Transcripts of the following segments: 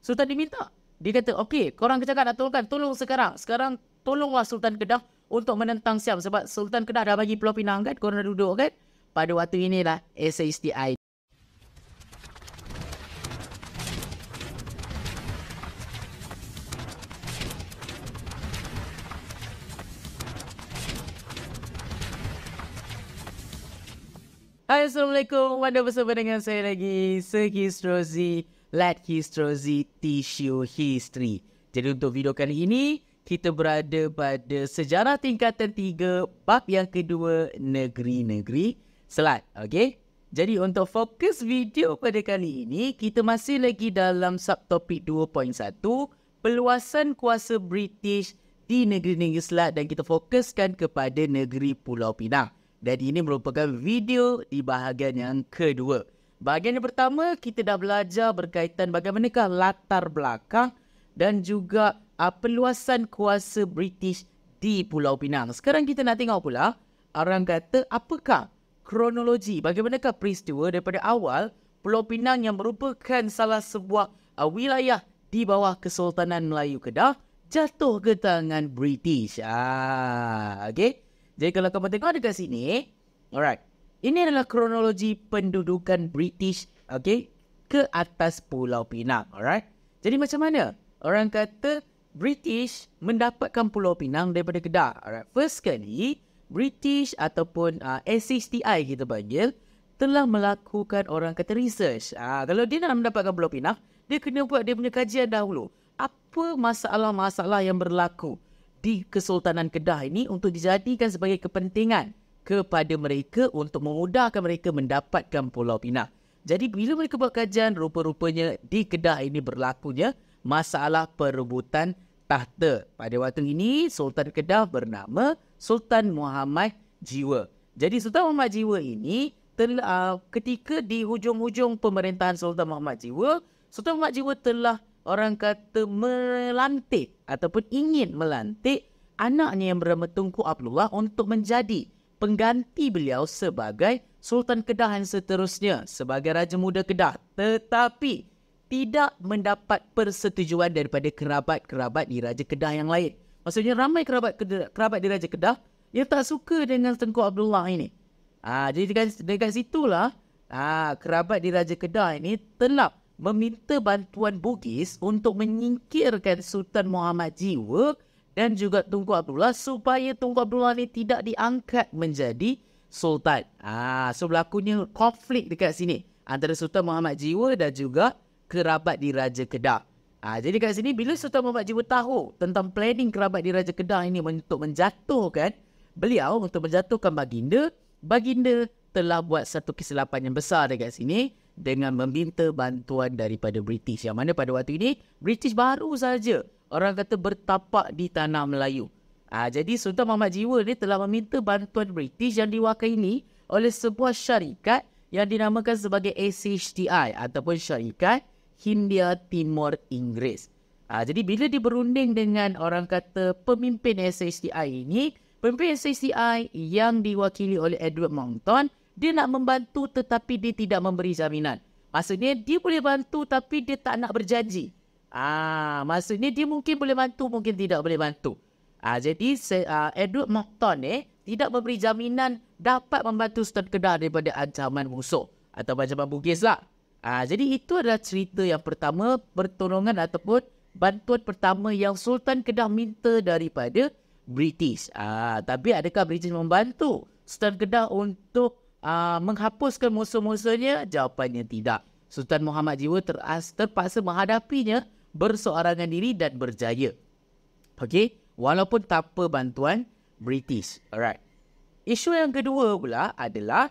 Sultan diminta. Dia kata, okey, korang cakap nak tolongkan, tolong sekarang. Sekarang tolonglah Sultan Kedah untuk menentang Siam. Sebab Sultan Kedah dah bagi Pulau Pinang kan, korang dah duduk kan. Pada waktu inilah SHTI. Hai, Assalamualaikum. Anda bersama dengan saya lagi, Sir Histrozi, Let Histrozi Tissue History. Jadi untuk video kali ini, kita berada pada sejarah tingkatan 3, bab yang kedua, negeri-negeri Selat. Okey? Jadi untuk fokus video pada kali ini, kita masih lagi dalam subtopik 2.1, peluasan kuasa British di negeri-negeri Selat, dan kita fokuskan kepada negeri Pulau Pinang. Dan ini merupakan video di bahagian yang kedua. Bahagian yang pertama, kita dah belajar berkaitan bagaimanakah latar belakang dan juga peluasan kuasa British di Pulau Pinang. Sekarang kita nak tengok pula, orang kata apakah kronologi, bagaimanakah peristiwa daripada awal Pulau Pinang yang merupakan salah sebuah wilayah di bawah Kesultanan Melayu Kedah jatuh ke tangan British. Okay? Jadi kalau kamu tengok dekat sini, alright, ini adalah kronologi pendudukan British, okay, ke atas Pulau Pinang, alright. Jadi macam mana? Orang kata British mendapatkan Pulau Pinang daripada Kedah, alright. First kali, British ataupun SHTI kita panggil, telah melakukan orang kata research. Kalau dia nak mendapatkan Pulau Pinang, dia kena buat dia punya kajian dahulu. Apa masalah-masalah yang berlaku di Kesultanan Kedah ini untuk dijadikan sebagai kepentingan kepada mereka untuk memudahkan mereka mendapatkan Pulau Pinang. Jadi bila mereka buat kajian, rupa-rupanya di Kedah ini berlakunya masalah perebutan tahta. Pada waktu ini, Sultan Kedah bernama Sultan Muhammad Jiwa. Jadi Sultan Muhammad Jiwa ini ketika di hujung-hujung pemerintahan Sultan Muhammad Jiwa, Sultan Muhammad Jiwa telah orang kata melantik ataupun ingin melantik anaknya yang bernama Tunku Abdullah untuk menjadi pengganti beliau sebagai Sultan Kedah yang seterusnya, sebagai Raja Muda Kedah. Tetapi tidak mendapat persetujuan daripada kerabat-kerabat di Raja Kedah yang lain. Maksudnya ramai kerabat di Raja Kedah yang tak suka dengan Tunku Abdullah ini. Jadi dekat situlah kerabat di Raja Kedah ini telah meminta bantuan Bugis untuk menyingkirkan Sultan Muhammad Jiwa dan juga Tunku Abdullah supaya Tunku Abdullah ni tidak diangkat menjadi Sultan. So berlakunya konflik dekat sini antara Sultan Muhammad Jiwa dan juga kerabat di Raja Kedah. Jadi dekat sini bila Sultan Muhammad Jiwa tahu tentang planning kerabat di Raja Kedah ini untuk menjatuhkan beliau, untuk menjatuhkan baginda, baginda telah buat satu kesilapan yang besar dekat sini dengan meminta bantuan daripada British. Yang mana pada waktu ini, British baru saja orang kata bertapak di tanah Melayu. Jadi Sultan Muhammad Jiwa ni telah meminta bantuan British yang diwakili oleh sebuah syarikat yang dinamakan sebagai SHTI ataupun Syarikat Hindia Timur Inggeris. Jadi bila dia berunding dengan orang kata pemimpin SHTI ini, pemimpin SHTI yang diwakili oleh Edward Monckton, dia nak membantu tetapi dia tidak memberi jaminan. Maksudnya dia boleh bantu tapi dia tak nak berjanji. Maksudnya dia mungkin boleh bantu, mungkin tidak boleh bantu. Jadi Edward Monckton tidak memberi jaminan dapat membantu Sultan Kedah daripada ancaman musuh atau ancaman Bugis lah. Jadi itu adalah cerita yang pertama, pertolongan ataupun bantuan pertama yang Sultan Kedah minta daripada British. Tapi adakah British membantu Sultan Kedah untuk menghapuskan musuh-musuhnya? Jawapannya tidak. Sultan Muhammad Jiwa terpaksa menghadapinya berseorangan diri dan berjaya. Okey, walaupun tanpa bantuan British. Alright. Isu yang kedua pula adalah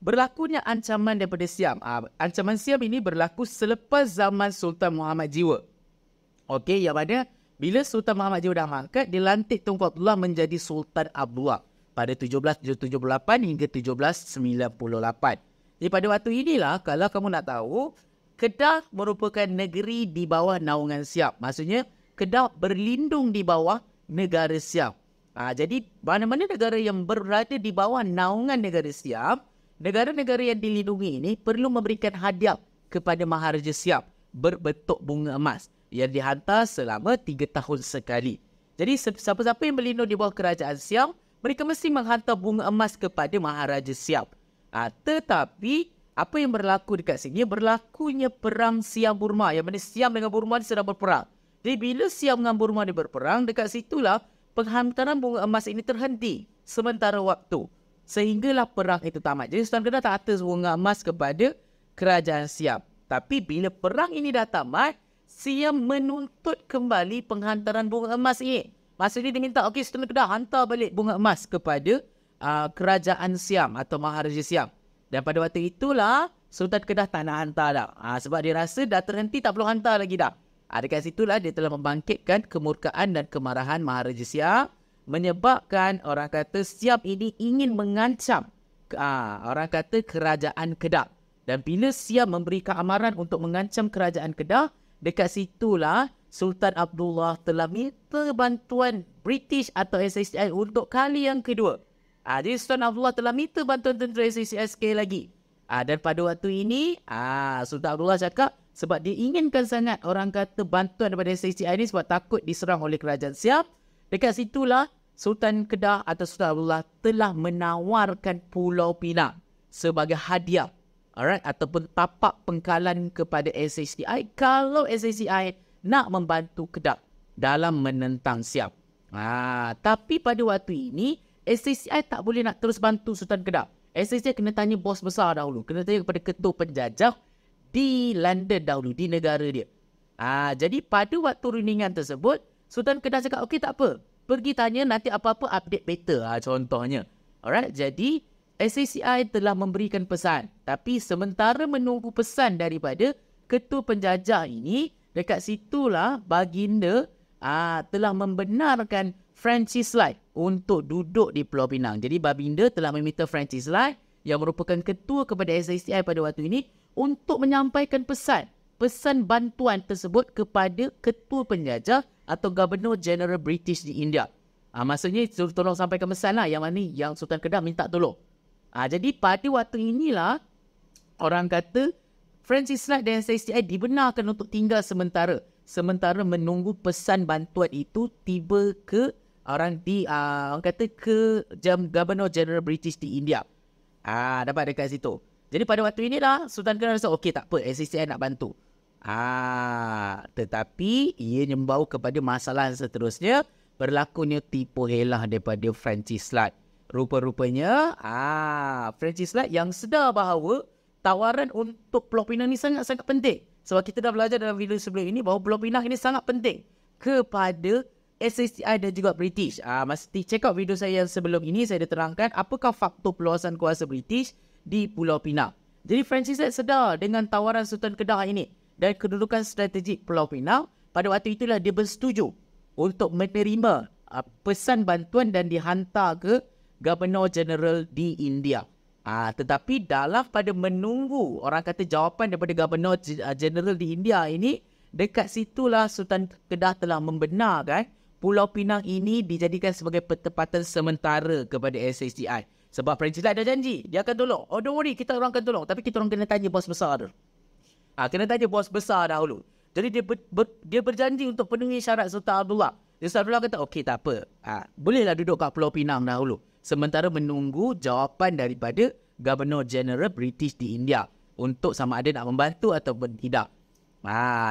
berlakunya ancaman daripada Siam. Ancaman Siam ini berlaku selepas zaman Sultan Muhammad Jiwa. Okey, yang mana bila Sultan Muhammad Jiwa dah mangkat, dilantik Tunku Abdullah menjadi Sultan Abdullah pada 1778 hingga 1798. Jadi pada waktu inilah, kalau kamu nak tahu, Kedah merupakan negeri di bawah naungan Siam. Maksudnya, Kedah berlindung di bawah negara Siam. Jadi, mana-mana negara yang berada di bawah naungan negara Siam, negara-negara yang dilindungi ini perlu memberikan hadiah kepada Maharaja Siam. berbentuk bunga emas yang dihantar selama 3 tahun sekali. Jadi siapa-siapa yang berlindung di bawah kerajaan Siam, mereka mesti menghantar bunga emas kepada Maharaja Siam. Tetapi apa yang berlaku dekat sini? Berlakunya perang Siam-Burma. Yang mana Siam dengan Burma sedang berperang. Jadi bila Siam dengan Burma dia berperang, dekat situlah penghantaran bunga emas ini terhenti sementara waktu. Sehinggalah perang itu tamat. Jadi Sultan Kedah tak atas bunga emas kepada kerajaan Siam. Tapi bila perang ini dah tamat, Siam menuntut kembali penghantaran bunga emas ini. Maksudnya dia minta, okey Sultan Kedah hantar balik bunga emas kepada kerajaan Siam atau Maharaja Siam. Dan pada waktu itulah Sultan Kedah tak nak hantar dah. Sebab dia rasa dah terhenti, tak perlu hantar lagi dah. Dekat situlah dia telah membangkitkan kemurkaan dan kemarahan Maharaja Siam, menyebabkan orang kata Siam ini ingin mengancam orang kata kerajaan Kedah. Dan bila Siam memberikan amaran untuk mengancam kerajaan Kedah, dekat situlah Sultan Abdullah telah minta bantuan British atau SACI untuk kali yang kedua. Jadi Sultan Abdullah telah minta bantuan tentera SACI sekali lagi. Dan pada waktu ini, Sultan Abdullah cakap sebab dia inginkan sangat orang kata bantuan daripada SACI ini sebab takut diserang oleh kerajaan Siam. Dekat situlah Sultan Kedah atau Sultan Abdullah telah menawarkan Pulau Pinang sebagai hadiah, alright, ataupun tapak pengkalan kepada SACI kalau SACI nak membantu Kedah dalam menentang Siam. Tapi pada waktu ini SACI tak boleh nak terus bantu Sultan Kedah. SACI kena tanya bos besar dahulu, kena tanya kepada ketua penjajah di London dahulu, di negara dia. Jadi pada waktu rundingan tersebut, Sultan Kedah cakap, okey tak apa, pergi tanya nanti apa-apa update better contohnya. Alright, jadi SACI telah memberikan pesan. Tapi sementara menunggu pesan daripada ketua penjajah ini, dekat situlah baginda telah membenarkan Francis Light untuk duduk di Pulau Pinang. Jadi baginda telah meminta Francis Light yang merupakan ketua kepada SACI pada waktu ini untuk menyampaikan pesan bantuan tersebut kepada ketua penjajah atau Governor General British di India. Maksudnya tolong sampaikan pesan lah yang mana yang Sultan Kedah minta tolong. Jadi pada waktu inilah orang kata Francis Light dan SACI dibenarkan untuk tinggal sementara menunggu pesan bantuan itu tiba ke orang kata ke Governor General British di India. Dapat dekat situ. Jadi pada waktu inilah Sultan Kedah rasa okey tak apa, SACI nak bantu. Tetapi ia membawa kepada masalah seterusnya, berlakunya tipu helah daripada Francis Light. Rupa-rupanya Francis Light yang sedar bahawa tawaran untuk Pulau Pinang ni sangat-sangat penting. Sebab kita dah belajar dalam video sebelum ini bahawa Pulau Pinang ini sangat penting kepada SACI dan juga British. Mesti check out video saya yang sebelum ini, saya dah terangkan apakah faktor peluasan kuasa British di Pulau Pinang. Jadi Francis Light sedar dengan tawaran Sultan Kedah ini dan kedudukan strategik Pulau Pinang. Pada waktu itulah dia bersetuju untuk menerima pesan bantuan dan dihantar ke Governor General di India. Tetapi dalam pada menunggu orang kata jawapan daripada Governor General di India ini, dekat situlah Sultan Kedah telah membenarkan Pulau Pinang ini dijadikan sebagai pertempatan sementara kepada SACI. Sebab Francis Light dah janji, dia akan tolong. Oh don't worry, kita orang akan tolong. Tapi kita orang kena tanya bos besar dulu. Kena tanya bos besar dahulu. Jadi dia berjanji untuk penuhi syarat Sultan Abdullah. Sultan Abdullah kata, okey tak apa. Bolehlah duduk kat Pulau Pinang dahulu. Sementara menunggu jawapan daripada Governor General British di India untuk sama ada nak membantu ataupun tidak.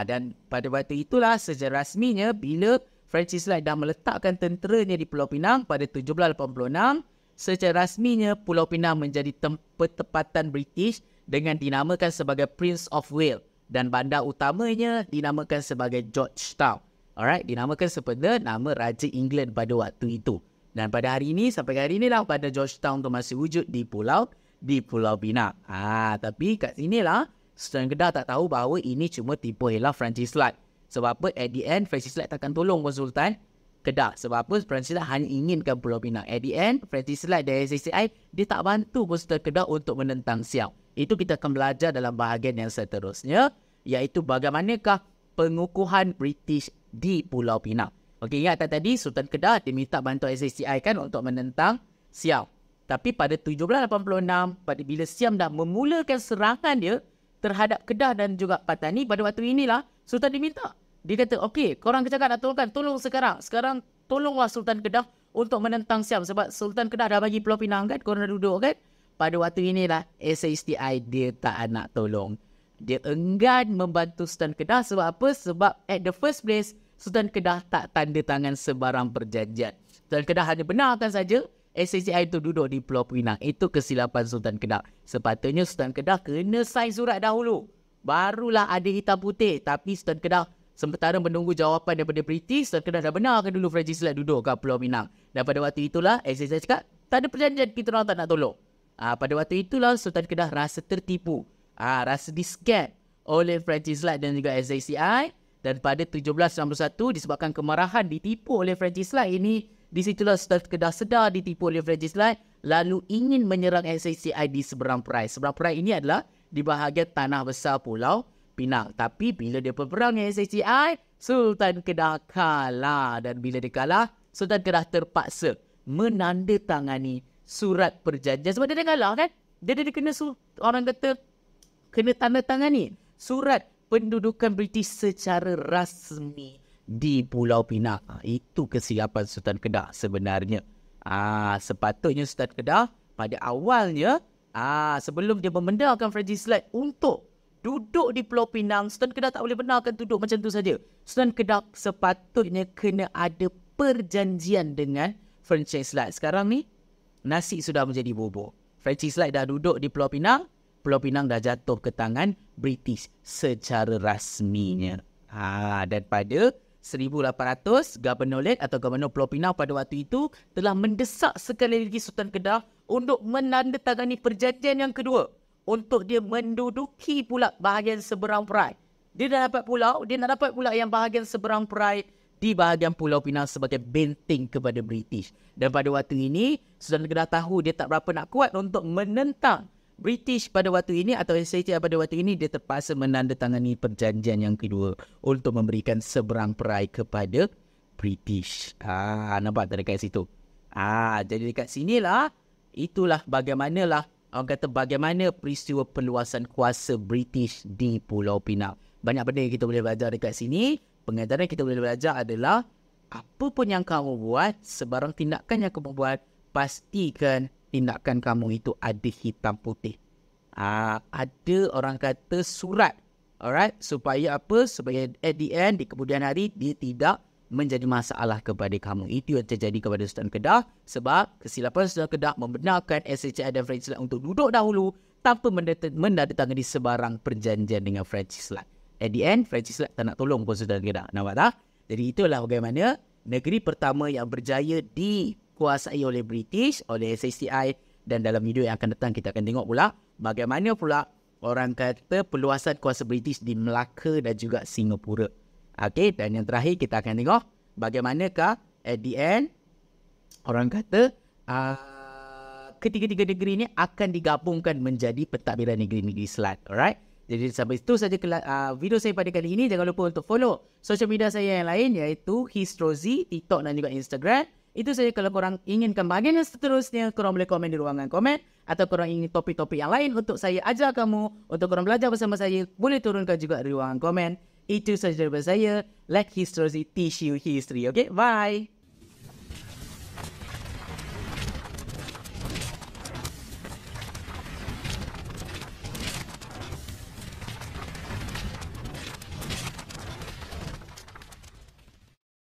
Dan pada waktu itulah secara rasminya bila Francis Light dah meletakkan tenteranya di Pulau Pinang pada 1786, secara rasminya Pulau Pinang menjadi tempatan British dengan dinamakan sebagai Prince of Wales dan bandar utamanya dinamakan sebagai Georgetown. Alright, dinamakan seperti nama Raja England pada waktu itu. Dan pada hari ini, sampai hari ini lah bandar Georgetown tu masih wujud di Pulau Pinang. Tapi kat sinilah Sultan Kedah tak tahu bahawa ini cuma tipu helah Francis Light. Sebab apa? At the end, Francis Light takkan tolong pun Sultan Kedah. Sebab apa? Francis Light hanya inginkan Pulau Pinang. At the end, Francis Light dan SACI, dia tak bantu pun Sultan Kedah untuk menentang Siam. Itu kita akan belajar dalam bahagian yang seterusnya, iaitu bagaimanakah pengukuhan British di Pulau Pinang. Okey, ingat tadi Sultan Kedah diminta bantuan SACI kan untuk menentang Siam. Tapi pada 1786, bila Siam dah memulakan serangan dia terhadap Kedah dan juga Patani. Pada waktu inilah Sultan diminta. Dia kata, okey, korang cakap nak tolongkan, tolong sekarang. Sekarang tolonglah Sultan Kedah untuk menentang Siam. Sebab Sultan Kedah dah bagi Pulau Pinang kan, korang dah duduk kan. Pada waktu inilah SHTI dia tak nak tolong. Dia enggan membantu Sultan Kedah. Sebab apa? Sebab at the first place, Sultan Kedah tak tanda tangan sebarang perjanjian. Sultan Kedah hanya benarkan saja SHTI itu duduk di Pulau Pinang. Itu kesilapan Sultan Kedah. Sepatutnya Sultan Kedah kena sign surat dahulu. Barulah ada hitam putih. Tapi Sultan Kedah sementara menunggu jawapan daripada British, Sultan Kedah dah benarkan dulu Francis Slide duduk kat Pulau Pinang. Dan pada waktu itulah SHTI cakap, tak ada perjanjian, kita orang tak nak tolong. Pada waktu itulah Sultan Kedah rasa tertipu. Rasa di-scam oleh Francis Slide dan juga SHTI. Dan pada 1791 disebabkan kemarahan ditipu oleh Francis Slide ini, di situlah Sultan Kedah sedar ditipu oleh Francis Slide, lalu ingin menyerang SHTI di seberang perai. Seberang perai ini adalah di bahagian tanah besar Pulau Pinang. Tapi bila dia berperang dengan SHTI, Sultan Kedah kalah. Dan bila dia kalah, Sultan Kedah terpaksa menandatangani surat perjanjian. Sebab dia dah kalah kan? Dia kena orang kata kena tandatangani surat pendudukan British secara rasmi di Pulau Pinang. Itu kesilapan Sultan Kedah sebenarnya. Sepatutnya Sultan Kedah pada awalnya, sebelum dia membenarkan Francis Slide untuk duduk di Pulau Pinang, Sultan Kedah tak boleh benarkan duduk macam tu saja. Sultan Kedah sepatutnya kena ada perjanjian dengan Francis Slide. Sekarang ni, nasi sudah menjadi bubur. Francis Slide dah duduk di Pulau Pinang, Pulau Pinang dah jatuh ke tangan British secara rasminya. Dan pada 1800, Governor Late atau Governor Pulau Pinang pada waktu itu telah mendesak sekali lagi Sultan Kedah untuk menandatangani perjanjian yang kedua. Untuk dia menduduki pula bahagian seberang perai. Dia dah dapat pulau, dia nak dapat pula yang bahagian seberang perai di bahagian Pulau Pinang sebagai benteng kepada British. Dan pada waktu ini, Sultan Kedah tahu dia tak berapa nak kuat untuk menentang British pada waktu ini atau SHTI pada waktu ini. Dia terpaksa menandatangani perjanjian yang kedua untuk memberikan seberang perai kepada British. Nampak tak dekat situ? Jadi dekat sinilah, itulah bagaimanalah orang kata bagaimana peristiwa perluasan kuasa British di Pulau Pinang. Banyak benda yang kita boleh belajar dekat sini. Pengajaran yang kita boleh belajar adalah apa pun yang kamu buat, sebarang tindakan yang kamu buat, pastikan tindakan kamu itu ada hitam putih. Ada orang kata surat. Alright, supaya apa? Supaya at the end, di kemudian hari, dia tidak menjadi masalah kepada kamu. Itu yang terjadi kepada Sultan Kedah. Sebab kesilapan Sultan Kedah membenarkan SHTI dan Francis Slide untuk duduk dahulu tanpa menandatangani sebarang perjanjian dengan Francis Slide. At the end, Francis Slide tak nak tolong pun Sultan Kedah. Nampak tak? Jadi itulah bagaimana negeri pertama yang berjaya dikuasai oleh British, oleh SHTI. Dan dalam video yang akan datang kita akan tengok pula bagaimana pula orang kata perluasan kuasa British di Melaka dan juga Singapura. Okey, dan yang terakhir kita akan tengok bagaimanakah at the end orang kata ketiga-tiga negeri ini akan digabungkan menjadi pentadbiran negeri-negeri Selat. Alright? Jadi sampai itu saja video saya pada kali ini. Jangan lupa untuk follow social media saya yang lain iaitu Histrozi, TikTok dan juga Instagram. Itu saja. Kalau korang inginkan bahagian yang seterusnya, korang boleh komen di ruangan komen. Atau korang ingin topik-topik yang lain untuk saya ajar kamu, untuk korang belajar bersama saya, boleh turunkan juga di ruangan komen. Itu saja daripada saya. Like Histrozi, teach you history. Okay, bye.